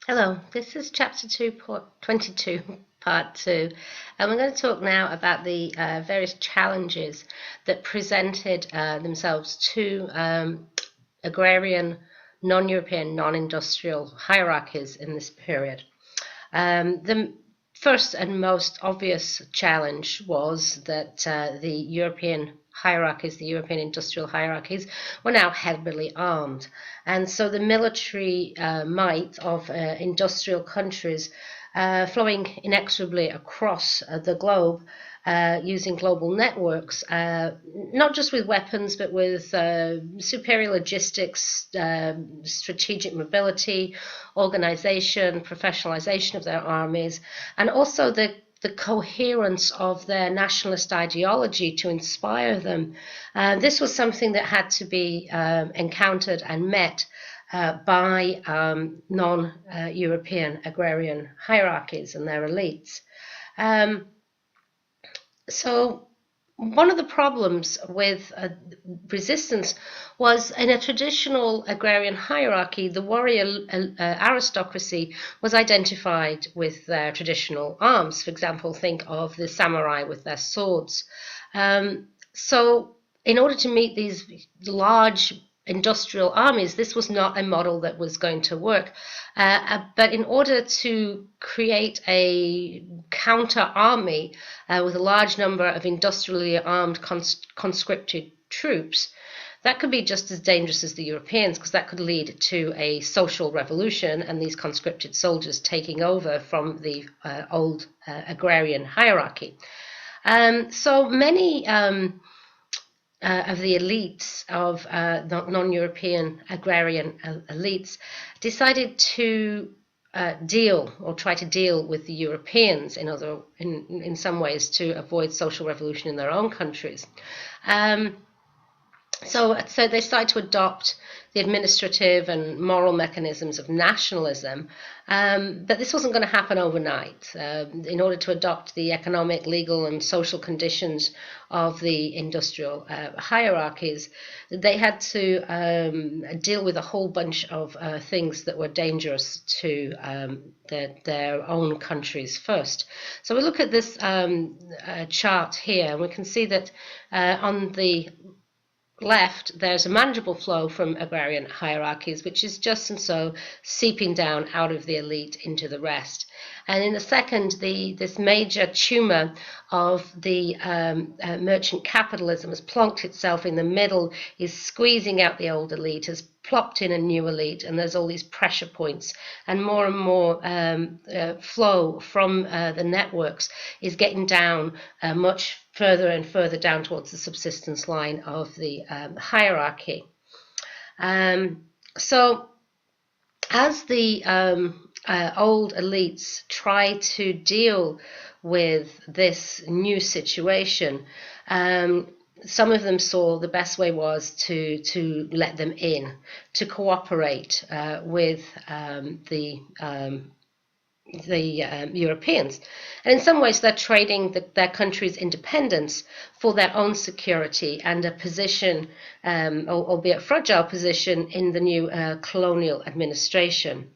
Hello, this is chapter 22, part 2, and we're going to talk now about the various challenges that presented themselves to agrarian, non-European, non-industrial hierarchies in this period. The first and most obvious challenge was that the European hierarchies, the European industrial hierarchies, were now heavily armed. And so the military might of industrial countries flowing inexorably across the globe using global networks, not just with weapons, but with superior logistics, strategic mobility, organization, professionalization of their armies, and also the coherence of their nationalist ideology to inspire them. This was something that had to be encountered and met by non-European agrarian hierarchies and their elites. Um, so one of the problems with resistance was in a traditional agrarian hierarchy, the warrior aristocracy was identified with their traditional arms. For example, think of the samurai with their swords. So in order to meet these large industrial armies, this was not a model that was going to work. But in order to create a counter army with a large number of industrially armed conscripted troops, that could be just as dangerous as the Europeans, because that could lead to a social revolution and these conscripted soldiers taking over from the old agrarian hierarchy. So many of the elites of non-European agrarian elites decided to deal or try to deal with the Europeans in some ways to avoid social revolution in their own countries. So they started to adopt the administrative and moral mechanisms of nationalism, but this wasn't going to happen overnight. In order to adopt the economic, legal, and social conditions of the industrial hierarchies, they had to deal with a whole bunch of things that were dangerous to their own countries first. So we look at this chart here, and we can see that on the left, there's a manageable flow from agrarian hierarchies, which is just and so seeping down out of the elite into the rest. And in the second, this major tumor of the merchant capitalism has plonked itself in the middle, is squeezing out the old elite, has plopped in a new elite, and there's all these pressure points, and more flow from the networks is getting down much further and further down towards the subsistence line of the hierarchy. So as the old elites try to deal with this new situation, some of them saw the best way was to let them in, to cooperate with the Europeans. And in some ways, they're trading their country's independence for their own security and a position, albeit fragile position, in the new colonial administration.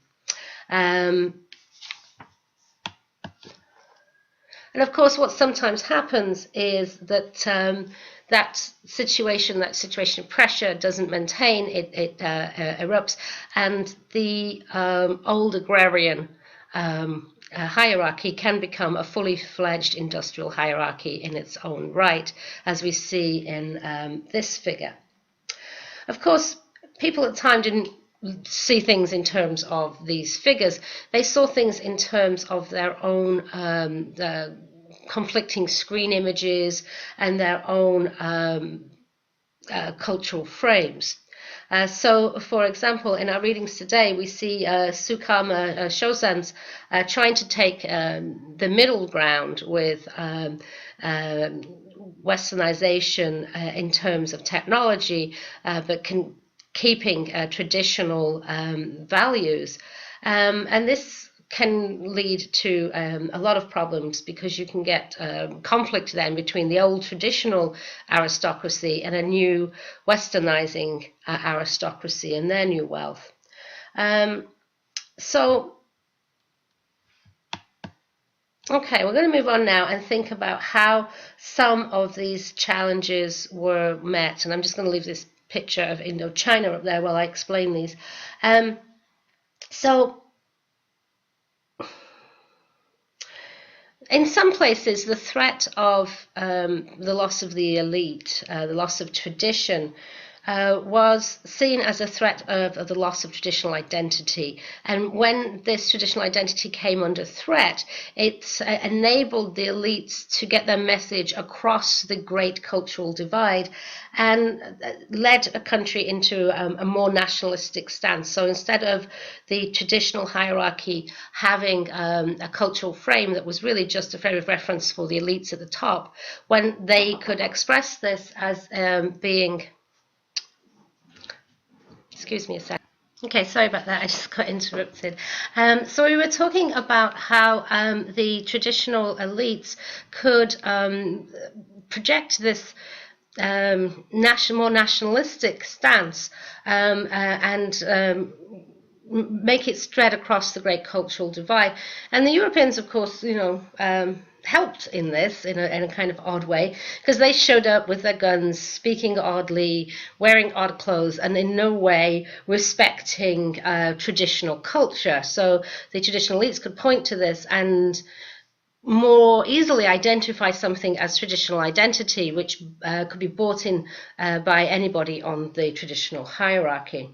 And of course, what sometimes happens is that that situation of pressure doesn't maintain, it erupts, and the old agrarian hierarchy can become a fully fledged industrial hierarchy in its own right, as we see in this figure. Of course, people at the time didn't see things in terms of these figures. They saw things in terms of their own conflicting screen images and their own cultural frames. So, for example, in our readings today, we see Sukama Shozan's trying to take the middle ground with westernization in terms of technology, but keeping traditional values. And this can lead to a lot of problems, because you can get conflict then between the old traditional aristocracy and a new westernizing aristocracy and their new wealth. So Okay, we're going to move on now and think about how some of these challenges were met. And I'm just going to leave this picture of Indochina up there while I explain these. Um, so in some places, the threat of the loss of the elite, the loss of tradition, was seen as a threat of the loss of traditional identity. And when this traditional identity came under threat, it enabled the elites to get their message across the great cultural divide and led a country into a more nationalistic stance. So instead of the traditional hierarchy having a cultural frame that was really just a frame of reference for the elites at the top, when they could express this as being, excuse me a sec. Okay, sorry about that. I just got interrupted. So we were talking about how the traditional elites could project this more nationalistic stance and make it spread across the great cultural divide. And the Europeans, of course, helped in this in a kind of odd way, because they showed up with their guns, speaking oddly, wearing odd clothes, and in no way respecting traditional culture. So the traditional elites could point to this and more easily identify something as traditional identity, which could be bought in by anybody on the traditional hierarchy.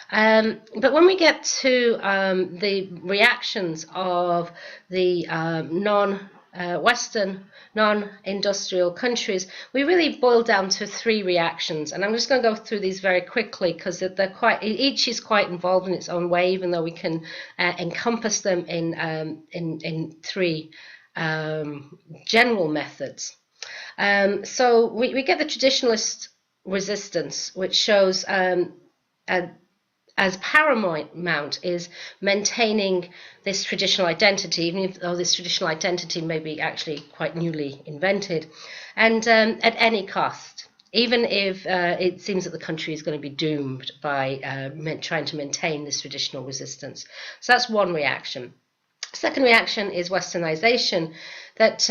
But when we get to the reactions of the Western, non-industrial countries, we really boil down to three reactions. And I'm just going to go through these very quickly because they're each is quite involved in its own way, even though we can encompass them in three general methods. So we get the traditionalist resistance, which shows as paramount is maintaining this traditional identity, even though this traditional identity may be actually quite newly invented, and at any cost, even if it seems that the country is going to be doomed by trying to maintain this traditional resistance. So that's one reaction. Second reaction is westernization, that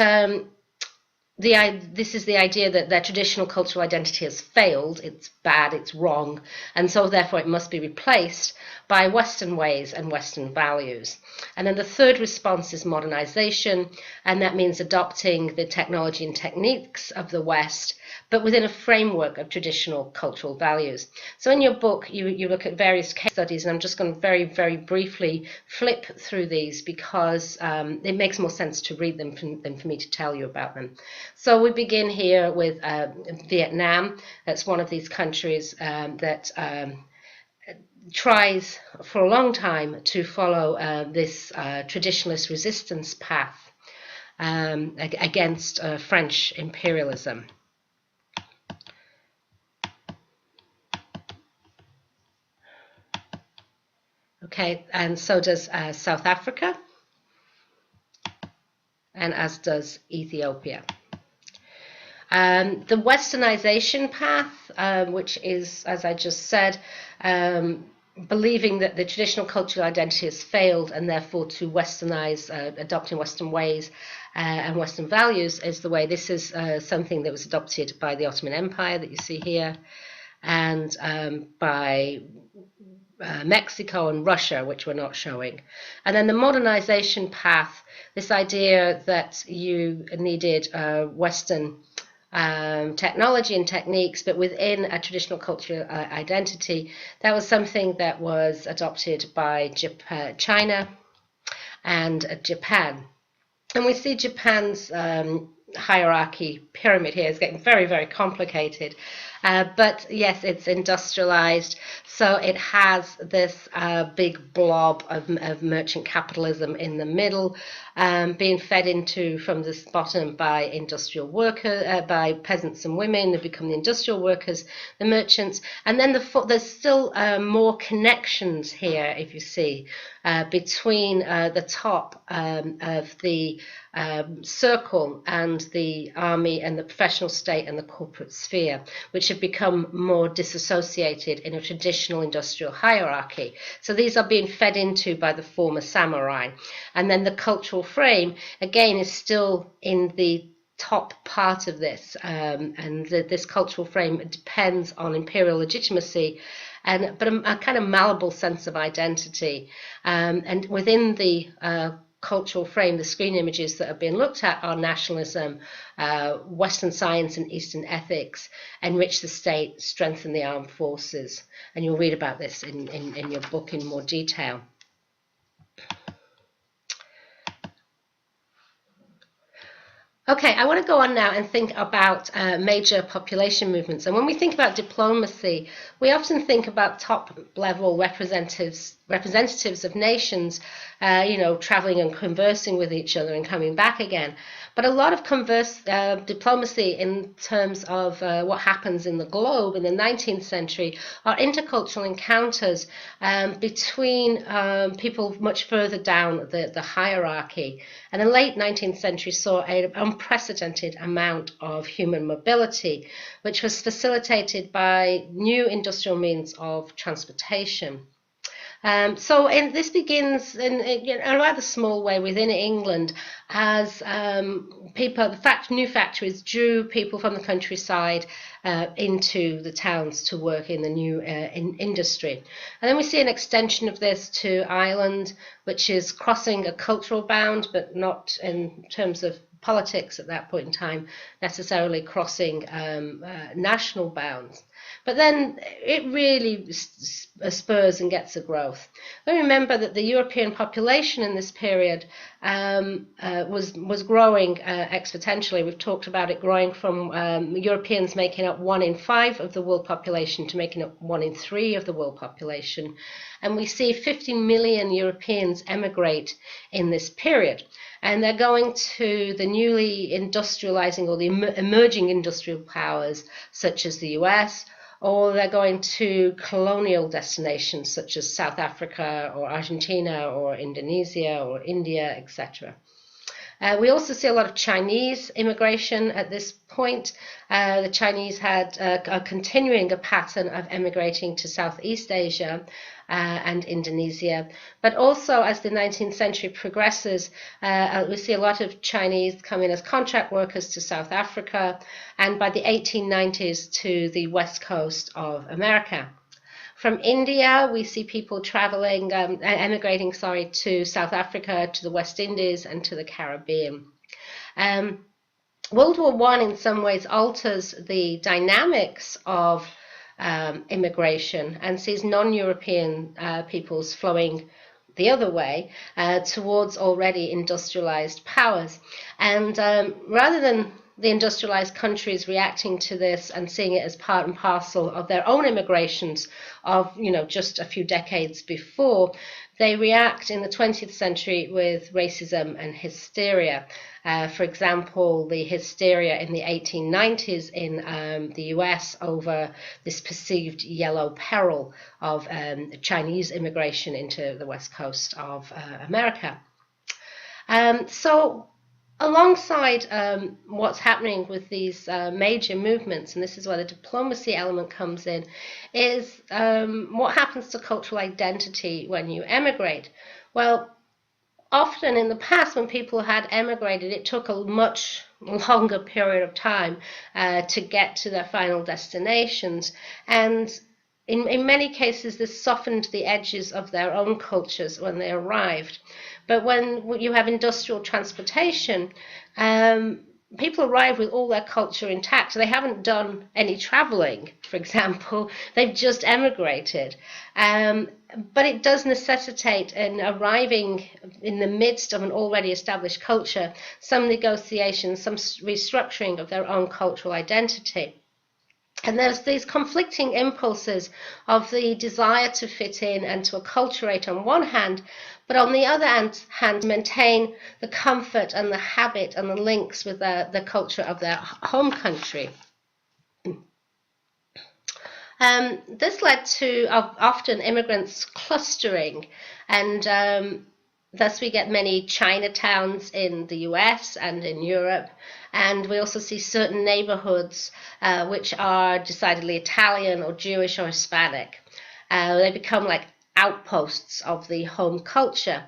this is the idea that their traditional cultural identity has failed, it's bad, it's wrong, and so therefore it must be replaced by Western ways and Western values. And then the third response is modernization, and that means adopting the technology and techniques of the West, but within a framework of traditional cultural values. So in your book, you look at various case studies, and I'm just going to very, very briefly flip through these because it makes more sense to read them than for me to tell you about them. So we begin here with Vietnam. That's one of these countries that tries for a long time to follow this traditionalist resistance path against French imperialism. Okay, and so does South Africa, and as does Ethiopia. The westernization path, which is, as I just said, believing that the traditional cultural identity has failed and therefore to westernize, adopting Western ways and Western values is the way. This is something that was adopted by the Ottoman Empire that you see here, and by Mexico and Russia, which we're not showing. And then the modernization path, this idea that you needed Western technology and techniques, but within a traditional cultural identity, that was something that was adopted by China and Japan. And we see Japan's hierarchy pyramid here is getting very, very complicated. But yes, it's industrialized, so it has this big blob of merchant capitalism in the middle, being fed into from the bottom by industrial workers, by peasants and women who become the industrial workers, the merchants, and then there's still more connections here, if you see, between the top of the circle and the army and the professional state and the corporate sphere, which become more disassociated in a traditional industrial hierarchy. So these are being fed into by the former samurai. And then the cultural frame, again, is still in the top part of this, and this cultural frame depends on imperial legitimacy, but a kind of malleable sense of identity. And within the cultural frame, the screen images that have been looked at are nationalism, Western science and Eastern ethics, enrich the state, strengthen the armed forces. And you'll read about this in your book in more detail. Okay, I want to go on now and think about major population movements. And when we think about diplomacy, we often think about top-level representatives of nations, traveling and conversing with each other and coming back again. But a lot of diplomacy in terms of what happens in the globe in the 19th century are intercultural encounters between people much further down the hierarchy. And the late 19th century saw an unprecedented amount of human mobility, which was facilitated by new industrial means of transportation. This begins in a rather small way within England, as new factories drew people from the countryside into the towns to work in the new industry. And then we see an extension of this to Ireland, which is crossing a cultural bound, but not in terms of politics at that point in time, necessarily crossing national bounds. But then it really spurs and gets a growth. We remember that the European population in this period was growing exponentially. We've talked about it growing from Europeans making up 1 in 5 of the world population to making up 1 in 3 of the world population. And we see 50 million Europeans emigrate in this period. And they're going to the newly industrializing or the emerging industrial powers such as the US, or they're going to colonial destinations such as South Africa or Argentina or Indonesia or India, etc. We also see a lot of Chinese immigration at this point. The Chinese are continuing a pattern of emigrating to Southeast Asia and Indonesia. But also as the 19th century progresses, we see a lot of Chinese coming as contract workers to South Africa, and by the 1890s to the west coast of America. From India, we see people emigrating to South Africa, to the West Indies, and to the Caribbean. World War I in some ways alters the dynamics of immigration and sees non-European peoples flowing the other way towards already industrialized powers. And rather than the industrialized countries reacting to this and seeing it as part and parcel of their own immigrations of, just a few decades before, they react in the 20th century with racism and hysteria. For example, the hysteria in the 1890s in the US over this perceived yellow peril of Chinese immigration into the west coast of America. Alongside what's happening with these major movements, and this is where the diplomacy element comes in, is what happens to cultural identity when you emigrate. Well, often in the past when people had emigrated, it took a much longer period of time to get to their final destinations, and in many cases this softened the edges of their own cultures when they arrived. But when you have industrial transportation, people arrive with all their culture intact. They haven't done any traveling, for example. They've just emigrated. But it does necessitate, in arriving in the midst of an already established culture, some negotiation, some restructuring of their own cultural identity. And there's these conflicting impulses of the desire to fit in and to acculturate on one hand, but on the other hand, maintain the comfort and the habit and the links with the culture of their home country. This led to often immigrants clustering, and thus we get many Chinatowns in the US and in Europe, And we also see certain neighborhoods which are decidedly Italian or Jewish or Hispanic. They become like outposts of the home culture.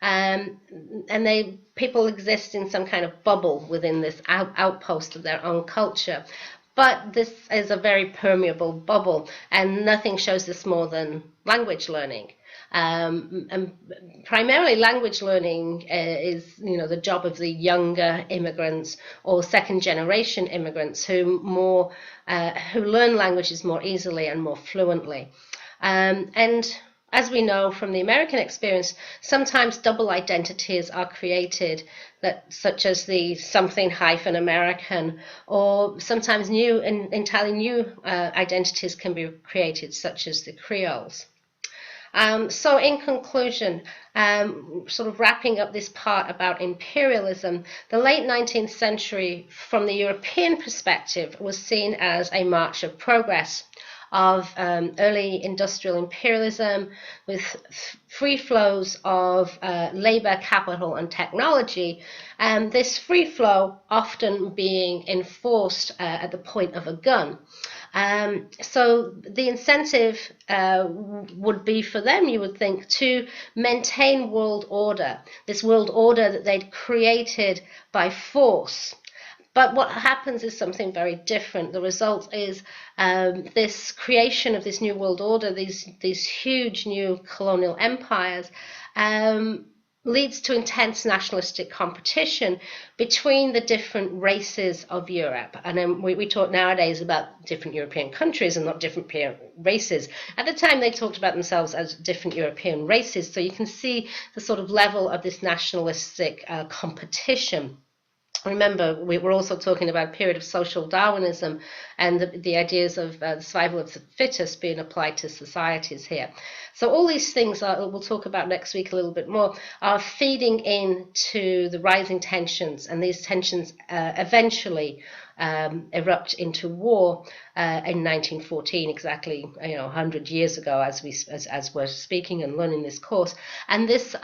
And people exist in some kind of bubble within this outpost of their own culture. But this is a very permeable bubble, and nothing shows this more than language learning. And primarily language learning is, the job of the younger immigrants or second generation immigrants who learn languages more easily and more fluently. And as we know from the American experience, sometimes double identities are created, such as the something hyphen American, or sometimes entirely new identities can be created, such as the Creoles. So in conclusion, sort of wrapping up this part about imperialism, the late 19th century, from the European perspective, was seen as a march of progress, of early industrial imperialism with free flows of labor, capital, and technology. This free flow often being enforced at the point of a gun. So the incentive would be for them, you would think, to maintain world order, this world order that they'd created by force. But what happens is something very different. The result is this creation of this new world order, these huge new colonial empires, leads to intense nationalistic competition between the different races of Europe. And then we talk nowadays about different European countries and not different races. At the time, they talked about themselves as different European races. So you can see the sort of level of this nationalistic competition. Remember, we were also talking about a period of social Darwinism and the ideas of the survival of the fittest being applied to societies here. So all these things we'll talk about next week a little bit more, are feeding into the rising tensions, and these tensions eventually erupt into war in 1914, exactly 100 years ago, as we're speaking and learning this course. And this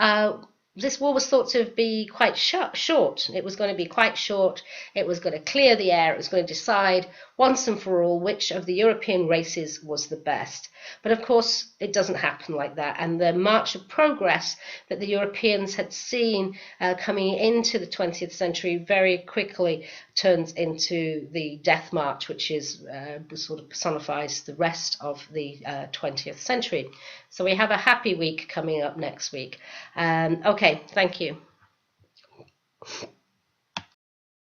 war was thought to be quite short. It was going to be quite short. It was going to clear the air. It was going to decide once and for all which of the European races was the best. But of course, it doesn't happen like that. And the march of progress that the Europeans had seen coming into the 20th century very quickly turns into the death march, which is sort of personifies the rest of the 20th century. So we have a happy week coming up next week. Okay, thank you.